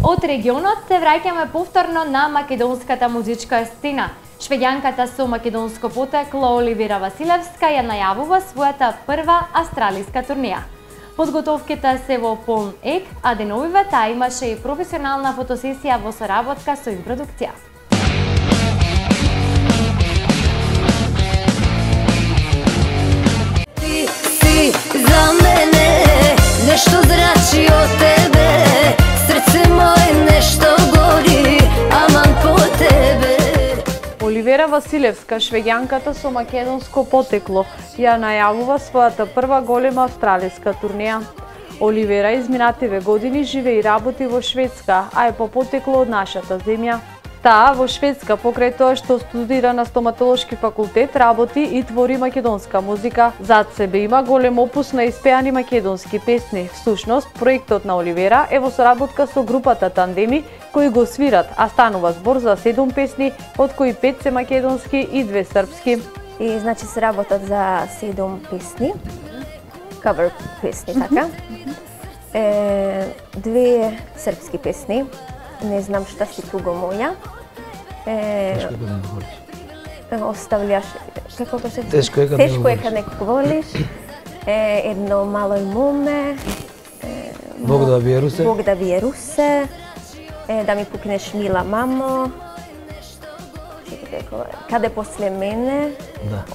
Од регионот се враќаме повторно на македонската музичка сцена. Швеѓанката со македонско потекло Оливера Василевска ја најавува својата прва австралиска турнеја. Подготовките се во полн ек, а деновиве таа имаше и професионална фотосесија во соработка со Импродукција. Ти си за мене, нешто зрачи од тебе, срце моје нешто гори, аман по тебе. Оливера Василевска, швеѓанката со македонско потекло, ја најавува својата прва голема австралиска турнеја. Оливера изминативе години живее и работи во Шведска, а е по потекло од нашата земја. Таа во Шведска, покрај тоа што студира на стоматолошки факултет, работи и твори македонска музика. Зад себе има голем опус на испеани македонски песни. Всушност, проектот на Оливера е во соработка со групата Тандеми, кои го свират, а станува збор за 7 песни, од кои 5 се македонски и 2 српски. И значи се работат за 7 песни, кавер песни, така. 2 српски песни, не знам шта си туго моја. Оставljаш, како то се... Тешко е кад не волиш. Едно мало име. Бог да ви е Русе. Бог да ви е Русе. Да ми пукнеш мила мамо. Каде после мене,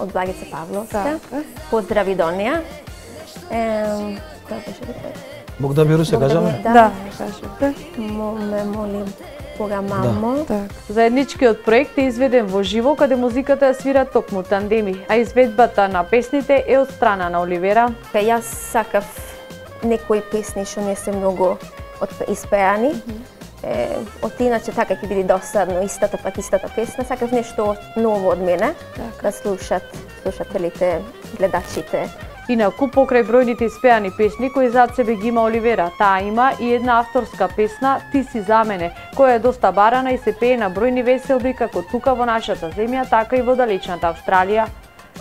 од Благица Павловска. Поздрави Донија. Бог да ви Русе, кажаме? Да, кажете. Ме молим Бога мамо. Заедничкиот проект е изведен во живо, каде музиката ја свира токму Тандеми, а изведбата на песните е од страна на Оливера. Јас сакав некои песни што не се многу испеани. Од иначе така ќе биде досадно, истата песна. Сакав нешто ново од мене, да слушат слушателите, гледачите. Инаку, покрај бројните испеани песни кои зад себе ги има Оливера, таа има и една авторска песна "Ти си за мене", која е доста барана и се пее на бројни веселби како тука во нашата земја, така и во далечната Австралија.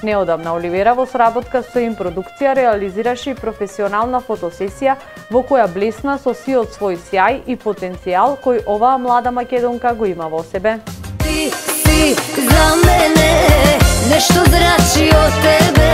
Неодамна Оливера во соработка со Импродукција реализираше и професионална фотосесија во која блесна со сиот свој сјај и потенцијал кој оваа млада македонка го има во себе. Ти си за мене, нешто зрачи од тебе,